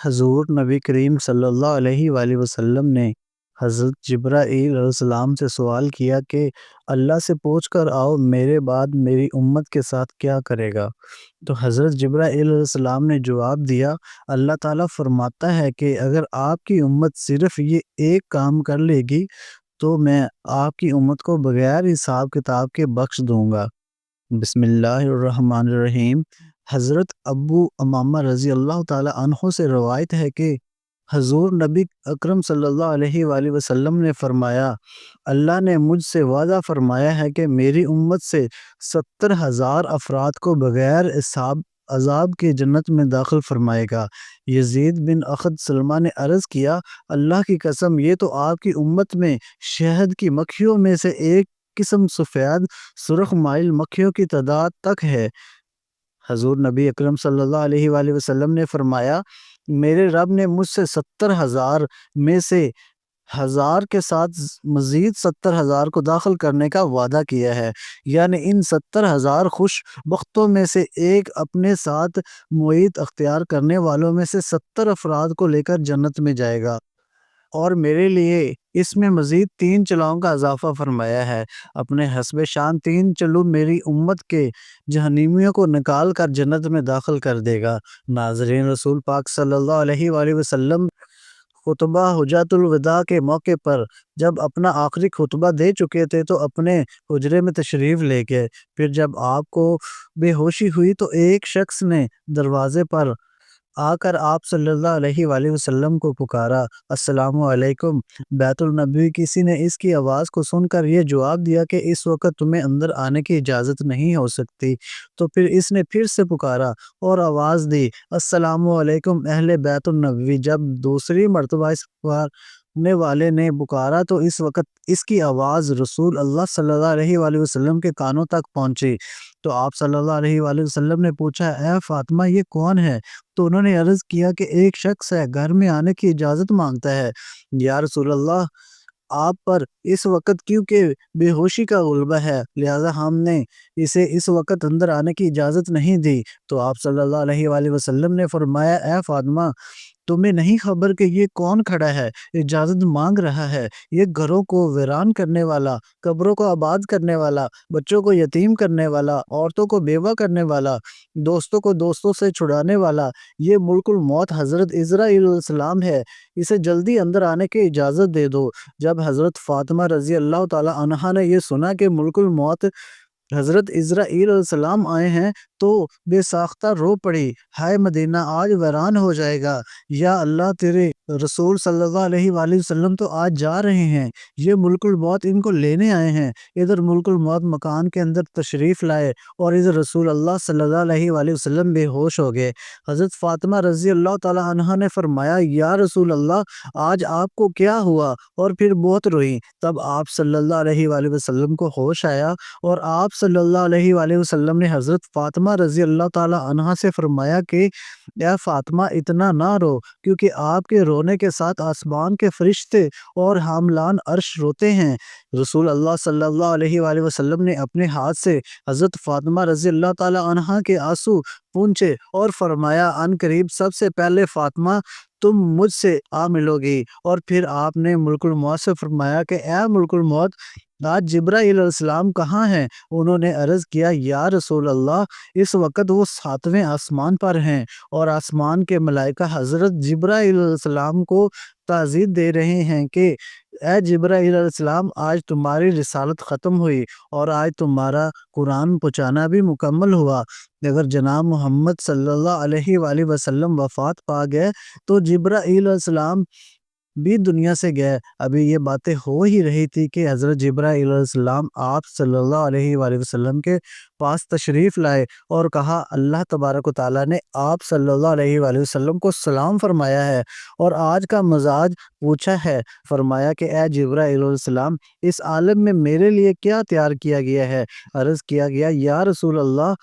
حضور نبی کریم صلی اللہ علیہ وآلہ وسلم نے حضرت جبرائیل علیہ السلام سے سوال کیا کہ اللہ سے پوچھ کر آؤ میرے بعد میری امت کے ساتھ کیا کرے گا۔ تو حضرت جبرائیل علیہ السلام نے جواب دیا، اللہ تعالیٰ فرماتا ہے کہ اگر آپ کی امت صرف یہ ایک کام کر لے گی تو میں آپ کی امت کو بغیر حساب کتاب کے بخش دوں گا۔ بسم اللہ الرحمن الرحیم۔ حضرت ابو امامہ رضی اللہ تعالی عنہ سے روایت ہے کہ حضور نبی اکرم صلی اللہ علیہ وآلہ وسلم نے فرمایا، اللہ نے مجھ سے وعدہ فرمایا ہے کہ میری امت سے 70,000 افراد کو بغیر حساب عذاب کے جنت میں داخل فرمائے گا۔ یزید بن اخد سلمہ نے عرض کیا، اللہ کی قسم یہ تو آپ کی امت میں شہد کی مکھیوں میں سے ایک قسم سفید سرخ مائل مکھیوں کی تعداد تک ہے۔ حضور نبی اکرم صلی اللہ علیہ وآلہ وسلم نے فرمایا، میرے رب نے مجھ سے 70,000 میں سے 1,000 کے ساتھ مزید 70,000 کو داخل کرنے کا وعدہ کیا ہے، یعنی ان 70,000 خوش بختوں میں سے ایک اپنے ساتھ معیت اختیار کرنے والوں میں سے 70 افراد کو لے کر جنت میں جائے گا، اور میرے لیے اس میں مزید 3 چلاؤں کا اضافہ فرمایا ہے، اپنے حسب شان 3 چلو میری امت کے جہنمیوں کو نکال کر جنت میں داخل کر دے گا۔ ناظرین، رسول پاک صلی اللہ علیہ وآلہ وسلم خطبہ حجۃ الوداع کے موقع پر جب اپنا آخری خطبہ دے چکے تھے تو اپنے حجرے میں تشریف لے گئے۔ پھر جب آپ کو بے ہوشی ہوئی تو ایک شخص نے دروازے پر آ کر آپ صلی اللہ علیہ وآلہ وسلم کو پکارا، السلام علیکم بیت النبی۔ کسی نے اس کی آواز کو سن کر یہ جواب دیا کہ اس وقت تمہیں اندر آنے کی اجازت نہیں ہو سکتی۔ تو پھر اس نے پھر سے پکارا اور آواز دی، السلام علیکم اہل بیت النبی۔ جب دوسری مرتبہ اس پکارنے والے نے پکارا تو اس وقت اس کی آواز رسول اللہ صلی اللہ علیہ وآلہ وسلم کے کانوں تک پہنچی۔ تو آپ صلی اللہ علیہ وآلہ وسلم نے پوچھا، اے فاطمہ یہ کون ہے؟ تو انہوں نے عرض کیا کہ ایک شخص ہے، گھر میں آنے کی اجازت مانگتا ہے۔ یا رسول اللہ، آپ پر اس وقت کیونکہ بے ہوشی کا غلبہ ہے لہذا ہم نے اسے اس وقت اندر آنے کی اجازت نہیں دی۔ تو آپ صلی اللہ علیہ وآلہ وسلم نے فرمایا، اے فاطمہ تمہیں نہیں خبر کہ یہ کون کھڑا ہے، اجازت مانگ رہا ہے؟ یہ گھروں کو ویران کرنے والا، قبروں کو آباد کرنے والا، بچوں کو یتیم کرنے والا، عورتوں کو بیوہ کرنے والا، دوستوں کو دوستوں سے چھڑانے والا، یہ ملک الموت حضرت عزرائیل علیہ السلام ہے، اسے جلدی اندر آنے کی اجازت دے دو۔ جب حضرت فاطمہ رضی اللہ تعالی عنہا نے یہ سنا کہ ملک الموت حضرت عزرائیل علیہ السلام آئے ہیں تو بے ساختہ رو پڑی، ہائے مدینہ آج ویران ہو جائے گا، یا اللہ تیرے رسول صلی اللہ علیہ وآلہ وسلم تو آج جا رہے ہیں، یہ ملک الموت ان کو لینے آئے ہیں۔ ادھر ملک الموت مکان کے اندر تشریف لائے اور ادھر رسول اللہ صلی اللہ علیہ وآلہ وسلم بے ہوش ہو گئے۔ حضرت فاطمہ رضی اللہ تعالی عنہا نے فرمایا، یا رسول اللہ آج آپ کو کیا ہوا؟ اور پھر بہت روئی۔ تب آپ صلی اللہ علیہ وآلہ وسلم کو ہوش آیا اور آپ صلی اللہ علیہ وآلہ وسلم نے حضرت فاطمہ رضی اللہ تعالی عنہا سے فرمایا کہ اے فاطمہ اتنا نہ رو، کیونکہ آپ کے رونے کے ساتھ آسمان کے فرشتے اور حاملان عرش روتے ہیں۔ رسول اللہ صلی اللہ علیہ وآلہ وسلم نے اپنے ہاتھ سے حضرت فاطمہ رضی اللہ تعالی عنہا کے آنسو پونچھے اور فرمایا، ان قریب سب سے پہلے فاطمہ تم مجھ سے آ ملو گی۔ اور پھر آپ نے ملک الموت سے فرمایا کہ اے ملک الموت آج جبرائیل علیہ السلام کہاں ہیں؟ انہوں نے عرض کیا، یا رسول اللہ اس وقت وہ 7ویں آسمان پر ہیں اور آسمان کے ملائکہ حضرت جبرائیل علیہ السلام کو تعزیت دے رہے ہیں کہ اے جبرائیل علیہ السلام آج تمہاری رسالت ختم ہوئی اور آج تمہارا قرآن پہنچانا بھی مکمل ہوا۔ اگر جناب محمد صلی اللہ علیہ وآلہ وسلم وفات پا گئے تو جبرائیل علیہ السلام بھی دنیا سے گئے۔ ابھی یہ باتیں ہو ہی رہی تھی کہ حضرت جبرائیل علیہ السلام آپ صلی اللہ علیہ وآلہ وسلم کے پاس تشریف لائے اور کہا، اللہ تبارک و تعالیٰ نے آپ صلی اللہ علیہ وآلہ وسلم کو سلام فرمایا ہے اور آج کا مزاج پوچھا ہے۔ فرمایا کہ اے جبرائیل علیہ السلام اس عالم میں میرے لیے کیا تیار کیا گیا ہے؟ عرض کیا گیا، یا رسول اللہ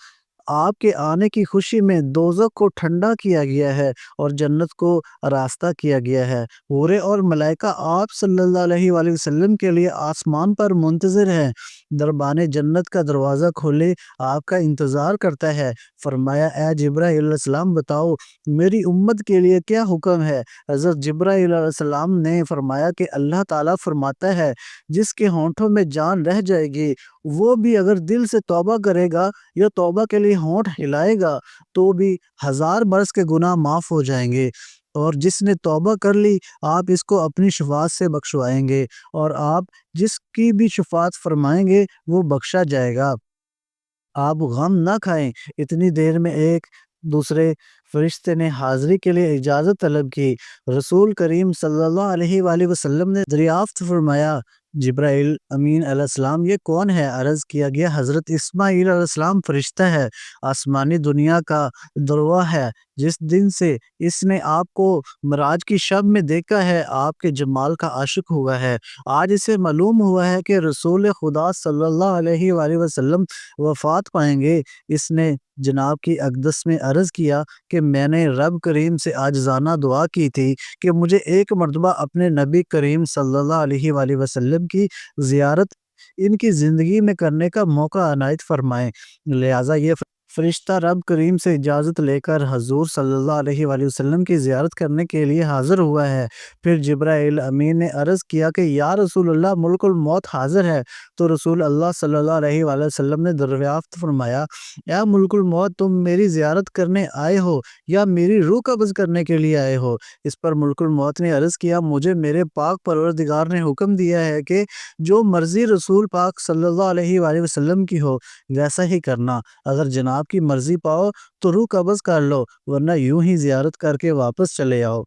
آپ کے آنے کی خوشی میں دوزخ کو ٹھنڈا کیا گیا ہے اور جنت کو راستہ کیا گیا ہے۔ حوریں اور ملائکہ آپ صلی اللہ علیہ وآلہ وسلم کے لیے آسمان پر منتظر ہیں۔ دربان جنت کا دروازہ کھولے آپ کا انتظار کرتا ہے۔ فرمایا اے جبرائیل علیہ السلام بتاؤ میری امت کے لیے کیا حکم ہے؟ حضرت جبرائیل علیہ السلام نے فرمایا کہ اللہ تعالیٰ فرماتا ہے جس کے ہونٹوں میں جان رہ جائے گی وہ بھی اگر دل سے توبہ کرے گا یا توبہ کے لیے ہونٹ ہلائے گا تو بھی 1000 برس کے گناہ معاف ہو جائیں گے، اور جس نے توبہ کر لی آپ اس کو اپنی شفاعت سے بخشوائیں گے، اور آپ جس کی بھی شفاعت فرمائیں گے وہ بخشا جائے گا۔ آپ غم نہ کھائیں۔ اتنی دیر میں ایک دوسرے فرشتے نے حاضری کے لیے اجازت طلب کی۔ رسول کریم صلی اللہ علیہ وآلہ وسلم نے دریافت فرمایا جبرائیل امین علیہ السلام یہ کون ہے؟ عرض کیا گیا حضرت اسماعیل علیہ السلام فرشتہ ہے، آسمانی دنیا کا دروازہ ہے۔ جس دن سے اس نے آپ کو معراج کی شب میں دیکھا ہے آپ کے جمال کا عاشق ہوا ہے۔ آج اسے معلوم ہوا ہے کہ رسول خدا صلی اللہ علیہ وآلہ وسلم وفات پائیں گے۔ اس نے جناب کی اقدس میں عرض کیا کہ میں نے رب کریم سے عاجزانہ دعا کی تھی کہ مجھے ایک مرتبہ اپنے نبی کریم صلی اللہ علیہ وآلہ وسلم کی زیارت ان کی زندگی میں کرنے کا موقع عنایت فرمائیں، لہٰذا یہ فرشتہ رب کریم سے اجازت لے کر حضور صلی اللہ علیہ وآلہ وسلم کی زیارت کرنے کے لیے حاضر ہوا ہے۔ پھر جبرائیل امین نے عرض کیا کہ یا رسول اللہ ملک الموت حاضر ہے، تو رسول اللہ صلی اللہ علیہ وآلہ وسلم نے دریافت فرمایا اے ملک الموت تم میری زیارت کرنے آئے ہو یا میری روح قبض کرنے کے لیے آئے ہو؟ اس پر ملک الموت نے عرض کیا مجھے میرے پاک پروردگار نے حکم دیا ہے کہ جو مرضی رسول پاک صلی اللہ علیہ وآلہ وسلم کی ہو ویسا ہی کرنا، اگر جناب کی مرضی پاؤ تو روح قبض کر لو ورنہ یوں ہی زیارت کر کے واپس چلے آؤ۔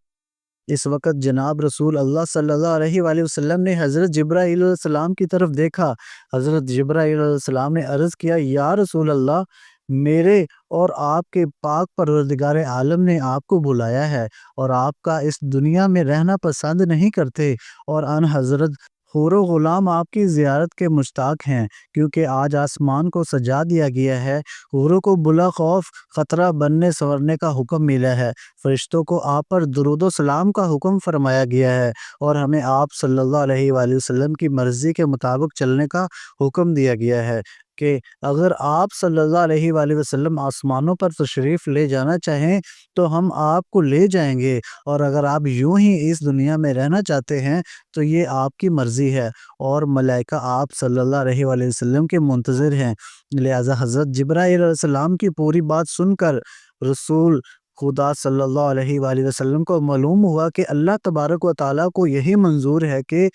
اس وقت جناب رسول اللہ صلی اللہ علیہ وآلہ وسلم نے حضرت جبرائیل علیہ السلام کی طرف دیکھا۔ حضرت جبرائیل علیہ السلام نے عرض کیا یا رسول اللہ میرے اور آپ کے پاک پروردگار عالم نے آپ کو بلایا ہے اور آپ کا اس دنیا میں رہنا پسند نہیں کرتے، اور ان حضرت حور و غلام آپ کی زیارت کے مشتاق ہیں، کیونکہ آج آسمان کو سجا دیا گیا ہے، حوروں کو بلا خوف خطرہ بننے سنورنے کا حکم ملا ہے، فرشتوں کو آپ پر درود و سلام کا حکم فرمایا گیا ہے، اور ہمیں آپ صلی اللہ علیہ وآلہ وسلم کی مرضی کے مطابق چلنے کا حکم دیا گیا ہے کہ اگر آپ صلی اللہ علیہ وآلہ وسلم آسمانوں پر تشریف لے جانا چاہیں تو ہم آپ کو لے جائیں گے، اور اگر آپ یوں ہی اس دنیا میں رہنا چاہتے ہیں تو یہ آپ کی مرضی ہے، اور ملائکہ آپ صلی اللہ علیہ وآلہ وسلم کے منتظر ہیں۔ لہٰذا حضرت جبرائیل علیہ السلام کی پوری بات سن کر رسول خدا صلی اللہ علیہ وآلہ وسلم کو معلوم ہوا کہ اللہ تبارک و تعالیٰ کو یہی منظور ہے کہ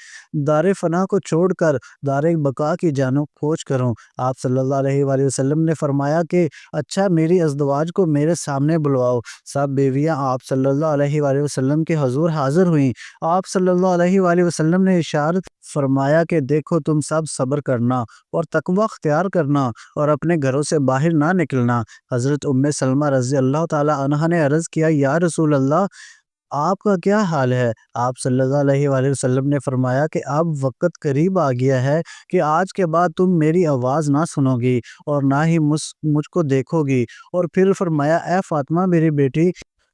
دار فنا کو چھوڑ کر دار بقا کی جانب کوچ کروں۔ آپ صلی اللہ علیہ وآلہ وسلم نے فرمایا کہ اچھا میری ازدواج کو میرے سامنے بلواؤ۔ سب بیویاں آپ صلی اللہ علیہ وآلہ وسلم کے حضور حاضر ہوئیں۔ آپ صلی اللہ علیہ وآلہ وسلم نے اشارت فرمایا کہ دیکھو تم سب صبر کرنا اور تقوی اختیار کرنا اور اپنے گھروں سے باہر نہ نکلنا۔ حضرت ام سلمہ رضی اللہ تعالی عنہا نے عرض کیا یا رسول اللہ آپ کا کیا حال ہے؟ آپ صلی اللہ علیہ وآلہ وسلم نے فرمایا کہ اب وقت قریب آ گیا ہے کہ آج کے بعد تم میری آواز نہ سنو گی اور نہ ہی مجھ کو دیکھو گی، اور پھر فرمایا اے فاطمہ میری بیٹی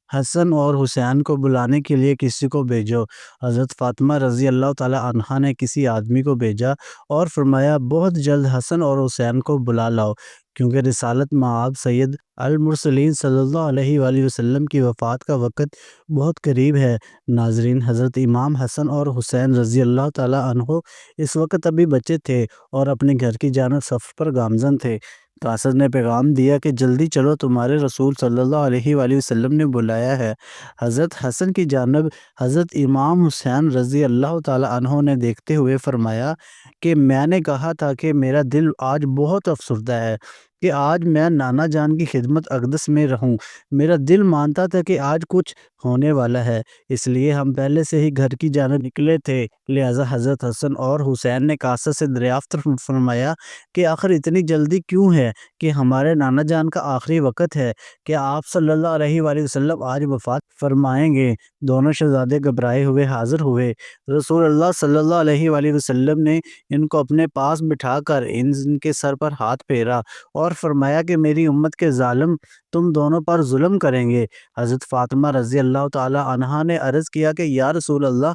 حسن اور حسین کو بلانے کے لیے کسی کو بھیجو۔ حضرت فاطمہ رضی اللہ تعالی عنہا نے کسی آدمی کو بھیجا اور فرمایا بہت جلد حسن اور حسین کو بلا لاؤ، کیونکہ رسالت مآب سید المرسلین صلی اللہ علیہ وآلہ وسلم کی وفات کا وقت بہت قریب ہے۔ ناظرین، حضرت امام حسن اور حسین رضی اللہ تعالی عنہ اس وقت ابھی بچے تھے اور اپنے گھر کی جانب سفر پر گامزن تھے۔ قاصد نے پیغام دیا کہ جلدی چلو تمہارے رسول صلی اللہ علیہ وآلہ وسلم نے بلایا ہے۔ حضرت حسن کی جانب حضرت امام حسین رضی اللہ تعالی عنہ نے دیکھتے ہوئے فرمایا کہ میں نے کہا تھا کہ میرا دل آج بہت افسردہ ہے کہ آج میں نانا جان کی خدمت اقدس میں رہوں۔ میرا دل مانتا تھا کہ آج کچھ ہونے والا ہے، اس لیے ہم پہلے سے ہی گھر کی جانب نکلے تھے۔ لہٰذا حضرت حسن اور حسین نے قاصد سے دریافت فرمایا کہ آخر اتنی جلدی کیوں ہے کہ ہمارے نانا جان کا آخری وقت ہے، کہ آپ صلی اللہ علیہ وآلہ وسلم آج وفات فرمائیں گے؟ دونوں شہزادے گھبرائے ہوئے حاضر ہوئے۔ رسول اللہ صلی اللہ علیہ وآلہ وسلم نے ان کو اپنے پاس بٹھا کر ان کے سر پر ہاتھ پھیرا اور فرمایا کہ میری امت کے ظالم تم دونوں پر ظلم کریں گے۔ حضرت فاطمہ رضی اللہ تعالی عنہا نے عرض کیا کہ یا رسول اللہ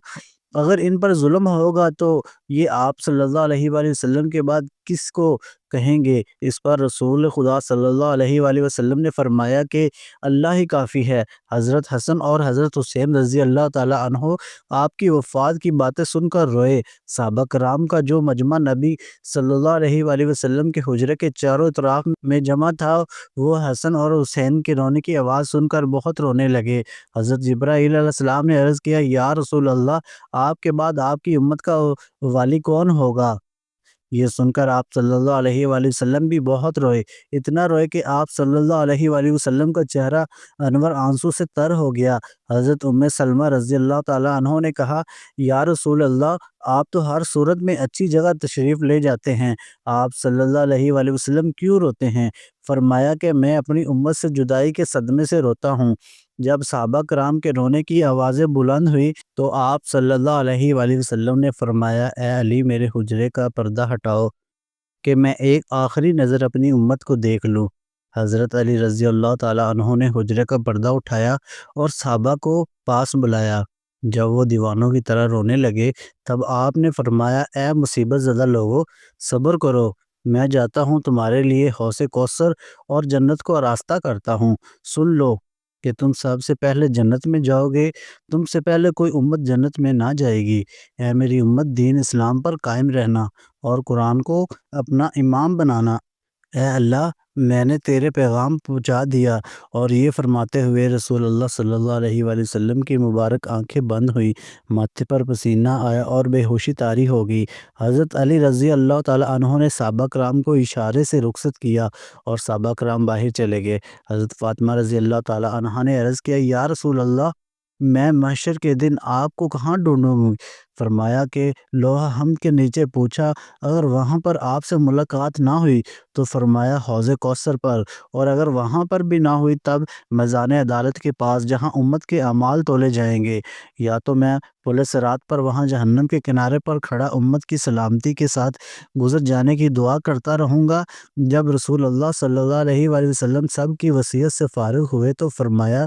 اگر ان پر ظلم ہوگا تو یہ آپ صلی اللہ علیہ وآلہ وسلم کے بعد کس کو کہیں گے؟ اس پر رسول خدا صلی اللہ علیہ وآلہ وسلم نے فرمایا کہ اللہ ہی کافی ہے۔ حضرت حسن اور حضرت حسین رضی اللہ تعالیٰ عنہ آپ کی وفات کی باتیں سن کر روئے۔ صحابہ کرام کا جو مجمع نبی صلی اللہ علیہ وآلہ وسلم کے حجرے کے چاروں اطراف میں جمع تھا، وہ حسن اور حسین کے رونے کی آواز سن کر بہت رونے لگے۔ حضرت جبرائیل علیہ السلام نے عرض کیا، یا رسول اللہ، آپ کے بعد آپ کی امت کا والی کون ہوگا؟ یہ سن کر آپ صلی اللہ علیہ وآلہ وسلم بھی بہت روئے، اتنا روئے کہ آپ صلی اللہ علیہ وآلہ وسلم کا چہرہ انور آنسو سے تر ہو گیا۔ حضرت ام سلمہ رضی اللہ تعالیٰ عنہ نے کہا، یا رسول اللہ، آپ تو ہر صورت میں اچھی جگہ تشریف لے جاتے ہیں، آپ صلی اللہ علیہ وآلہ وسلم کیوں روتے ہیں؟ فرمایا کہ میں اپنی امت سے جدائی کے صدمے سے روتا ہوں۔ جب صحابہ کرام کے رونے کی آوازیں بلند ہوئی تو آپ صلی اللہ علیہ وآلہ وسلم نے فرمایا، اے علی، میرے حجرے کا پردہ ہٹاؤ کہ میں ایک آخری نظر اپنی امت کو دیکھ لوں۔ حضرت علی رضی اللہ تعالیٰ عنہ نے حجرے کا پردہ اٹھایا اور صحابہ کو پاس بلایا۔ جب وہ دیوانوں کی طرح رونے لگے تب آپ نے فرمایا، اے مصیبت زدہ لوگو، صبر کرو، میں جاتا ہوں تمہارے لیے حوض کوثر اور جنت کو آراستہ کرتا ہوں۔ سن لو کہ تم سب سے پہلے جنت میں جاؤ گے، تم سے پہلے کوئی امت جنت میں نہ جائے گی۔ اے میری امت، دین اسلام پر قائم رہنا اور قرآن کو اپنا امام بنانا۔ اے اللہ، میں نے تیرے پیغام پہنچا دیا۔ اور یہ فرماتے ہوئے رسول اللہ صلی اللہ علیہ وآلہ وسلم کی مبارک آنکھیں بند ہوئی، ماتھے پر پسینہ آیا اور بے ہوشی طاری ہو گئی۔ حضرت علی رضی اللہ تعالیٰ عنہ نے صحابہ کرام کو اشارے سے رخصت کیا اور صحابہ کرام باہر چلے گئے۔ حضرت فاطمہ رضی اللہ تعالیٰ عنہ نے عرض کیا، یا رسول اللہ، میں محشر کے دن آپ کو کہاں ڈھونڈوں گی؟ فرمایا کہ لوح حمد کے نیچے۔ پوچھا، اگر وہاں پر آپ سے ملاقات نہ ہوئی تو فرمایا حوض کوثر پر، اور اگر وہاں پر بھی نہ ہوئی تب میزان عدالت کے پاس جہاں امت کے اعمال تولے جائیں گے، یا تو میں پل صراط پر وہاں جہنم کے کنارے پر کھڑا امت کی سلامتی کے ساتھ گزر جانے کی دعا کرتا رہوں گا۔ جب رسول اللہ صلی اللہ علیہ وآلہ وسلم سب کی وصیت سے فارغ ہوئے تو فرمایا،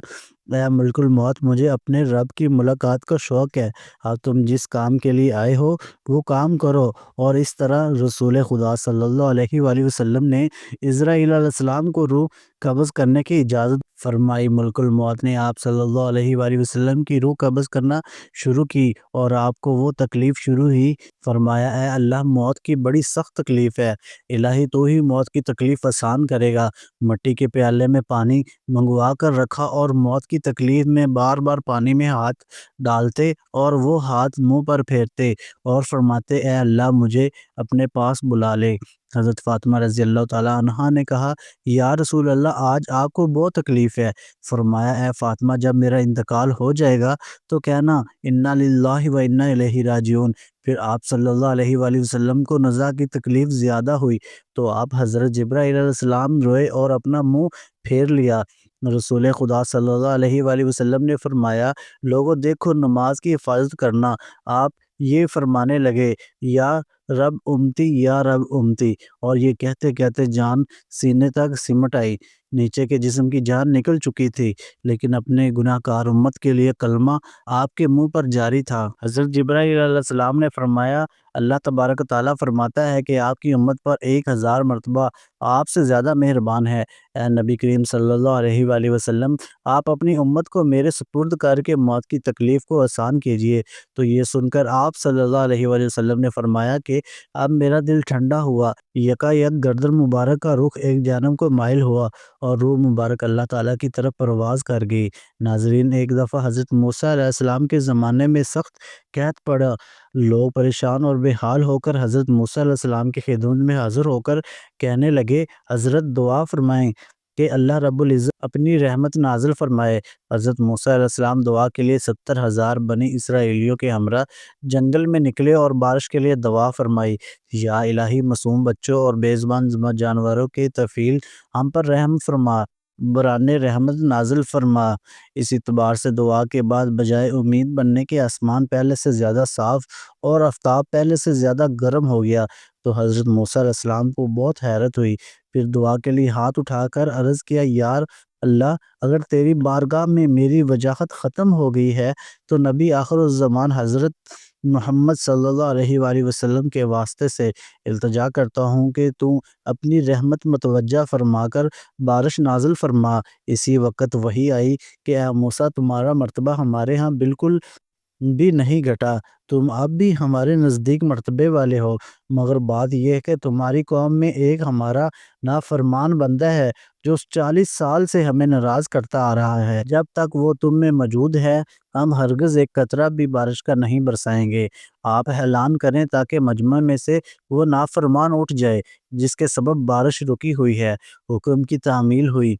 اے ملک الموت، مجھے اپنے رب کی ملاقات کا شوق ہے۔ اب تم جس کام کے لیے آئے ہو وہ کام کرو۔ اور اس طرح رسول خدا صلی اللہ علیہ وآلہ وسلم نے اسرائیل علیہ السلام کو روح قبض کرنے کی اجازت فرمائی۔ ملک الموت نے آپ صلی اللہ علیہ وآلہ وسلم کی روح قبض کرنا شروع کی اور آپ کو وہ تکلیف شروع ہوئی۔ فرمایا، اے اللہ، موت کی بڑی سخت تکلیف ہے، الہی تو ہی موت کی تکلیف آسان کرے گا۔ مٹی کے پیالے میں پانی منگوا کر رکھا اور موت کی تکلیف میں بار بار پانی میں ہاتھ ڈالتے اور وہ ہاتھ منہ پر پھیرتے اور فرماتے، اے اللہ، مجھے اپنے پاس بلا لے۔ حضرت فاطمہ رضی اللہ تعالیٰ عنہا نے کہا، یا رسول اللہ، آج آپ کو بہت تکلیف ہے۔ فرمایا، اے فاطمہ، جب میرا انتقال ہو جائے گا تو کہنا، انا للہ و انا الیہ راجعون۔ پھر آپ صلی اللہ علیہ وآلہ وسلم کو نزع کی تکلیف زیادہ ہوئی تو آپ حضرت جبرائیل علیہ السلام روئے اور اپنا منہ پھیر لیا۔ رسول خدا صلی اللہ علیہ وآلہ وسلم نے فرمایا، لوگوں دیکھو، نماز کی حفاظت کرنا۔ آپ یہ فرمانے لگے، یا رب امتی، یا رب امتی، اور یہ کہتے کہتے جان سینے تک سمٹ آئی۔ نیچے کے جسم کی جان نکل چکی تھی لیکن اپنے گناہ کار امت کے لیے کلمہ آپ کے منہ پر جاری تھا۔ حضرت جبرائیل علیہ السلام نے فرمایا، اللہ تبارک و تعالیٰ فرماتا ہے کہ آپ کی امت پر 1000 مرتبہ آپ سے زیادہ مہربان ہے۔ اے نبی کریم صلی اللہ علیہ وآلہ وسلم، آپ اپنی امت کو میرے سپرد کر کے موت کی تکلیف کو آسان کیجئے۔ تو یہ سن کر آپ صلی اللہ علیہ وآلہ وسلم نے فرمایا کہ اب میرا دل ٹھنڈا ہوا۔ یکایک گردن مبارک کا رخ ایک جانب کو مائل ہوا اور روح مبارک اللہ تعالیٰ کی طرف پرواز کر گئی۔ ناظرین، ایک دفعہ حضرت موسیٰ علیہ السلام کے زمانے میں سخت قحط پڑا۔ لوگ پریشان اور بے حال ہو کر حضرت موسیٰ علیہ السلام کی خدمت میں حاضر ہو کر کہنے لگے، حضرت دعا فرمائیں کہ اللہ رب العزت اپنی رحمت نازل فرمائے۔ حضرت موسیٰ علیہ السلام دعا کے لیے 70,000 بنی اسرائیلیوں کے ہمراہ جنگل میں نکلے اور بارش کے لیے دعا فرمائی، یا الہی، معصوم بچوں اور بے زبان جانوروں کے طفیل ہم پر رحم فرما، بران رحمت نازل فرما۔ اس اعتبار سے دعا کے بعد بجائے امید بننے کے آسمان پہلے سے زیادہ صاف اور آفتاب پہلے سے زیادہ گرم ہو گیا تو حضرت موسیٰ علیہ السلام کو بہت حیرت ہوئی۔ پھر دعا کے لیے ہاتھ اٹھا کر عرض کیا، یا اللہ، اگر تیری بارگاہ میں میری وجاہت ختم ہو گئی ہے تو نبی آخر الزمان حضرت محمد صلی اللہ علیہ وآلہ وسلم کے واسطے سے التجا کرتا ہوں کہ تو اپنی رحمت متوجہ فرما کر بارش نازل فرما۔ اسی وقت وحی آئی کہ اے موسیٰ، تمہارا مرتبہ ہمارے ہاں بالکل بھی نہیں گھٹا، تم اب بھی ہمارے نزدیک مرتبے والے ہو، مگر بات یہ ہے کہ تمہاری قوم میں ایک ہمارا نافرمان بندہ ہے جو 40 سال سے ہمیں ناراض کرتا آ رہا ہے۔ جب تک وہ تم میں موجود ہے ہم ہرگز ایک قطرہ بھی بارش کا نہیں برسائیں گے۔ آپ اعلان کریں تاکہ مجمع میں سے وہ نافرمان اٹھ جائے جس کے سبب بارش رکی ہوئی ہے۔ حکم کی تعمیل ہوئی۔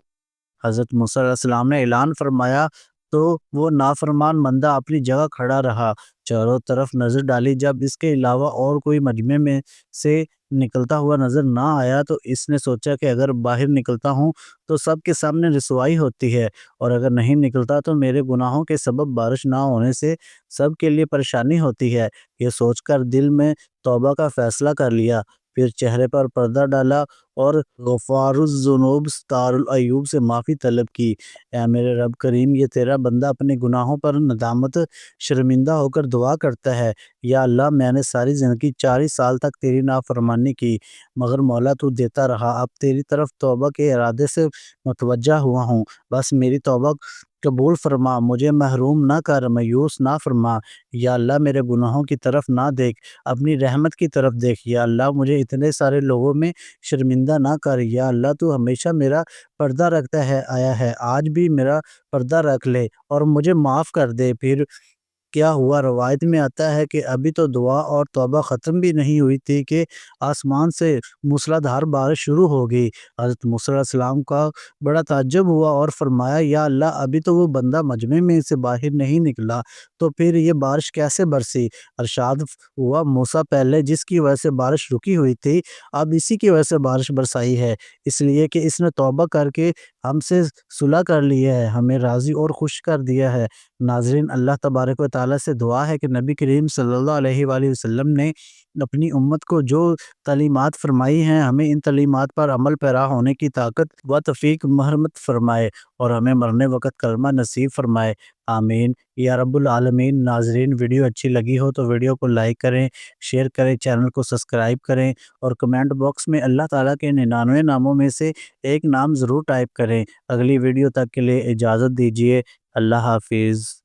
حضرت موسیٰ علیہ السلام نے اعلان فرمایا تو وہ نافرمان بندہ اپنی جگہ کھڑا رہا، چاروں طرف نظر ڈالی۔ جب اس کے علاوہ اور کوئی مجمع میں سے نکلتا ہوا نظر نہ آیا تو اس نے سوچا کہ اگر باہر نکلتا ہوں تو سب کے سامنے رسوائی ہوتی ہے، اور اگر نہیں نکلتا تو میرے گناہوں کے سبب بارش نہ ہونے سے سب کے لیے پریشانی ہوتی ہے۔ یہ سوچ کر دل میں توبہ کا فیصلہ کر لیا، پھر چہرے پر پردہ ڈالا اور غفار الذنوب ستار العیوب سے معافی طلب کی۔ اے میرے رب کریم، یہ تیرا بندہ اپنے گناہوں پر ندامت شرمندہ ہو کر دعا کرتا ہے، یا اللہ میں نے ساری زندگی 40 سال تک تیری نافرمانی کی، مگر مولا تو دیتا رہا، اب تیری طرف توبہ کے ارادے سے متوجہ ہوا ہوں، بس میری توبہ قبول فرما، مجھے محروم نہ کر، مایوس نہ فرما۔ یا اللہ میرے گناہوں کی طرف نہ دیکھ، اپنی رحمت کی طرف دیکھ۔ یا اللہ مجھے اتنے سارے لوگوں میں شرمندہ نہ کر۔ یا اللہ تو ہمیشہ میرا پردہ رکھتا ہے آیا ہے، آج بھی میرا پردہ رکھ لے اور مجھے معاف کر دے۔ پھر کیا ہوا؟ روایت میں آتا ہے کہ ابھی تو دعا اور توبہ ختم بھی نہیں ہوئی تھی کہ آسمان سے موسلادھار بارش شروع ہو گئی۔ حضرت موسیٰ علیہ السلام کا بڑا تعجب ہوا اور فرمایا، یا اللہ ابھی تو وہ بندہ مجمع میں سے باہر نہیں نکلا تو پھر یہ بارش کیسے برسی؟ ارشاد ہوا، موسیٰ پہلے جس کی وجہ سے بارش رکی ہوئی تھی اب اسی کی وجہ سے بارش برسائی ہے، اس لیے کہ اس نے توبہ کر کے ہم سے صلح کر لی ہے، ہمیں راضی اور خوش کر دیا ہے۔ ناظرین، اللہ تبارک و تعالیٰ سے دعا ہے کہ نبی کریم صلی اللہ علیہ وآلہ وسلم نے اپنی امت کو جو تعلیمات فرمائی ہیں ہمیں ان تعلیمات پر عمل پیرا ہونے کی طاقت و توفیق مرحمت فرمائے اور ہمیں مرنے وقت کلمہ نصیب فرمائے، آمین یا رب العالمین۔ ناظرین، ویڈیو اچھی لگی ہو تو ویڈیو کو لائک کریں، شیئر کریں، چینل کو سبسکرائب کریں اور کمنٹ باکس میں اللہ تعالیٰ کے 99 ناموں میں سے ایک نام ضرور ٹائپ کریں۔ اگلی ویڈیو تک کے لیے اجازت دیجیے، اللہ حافظ۔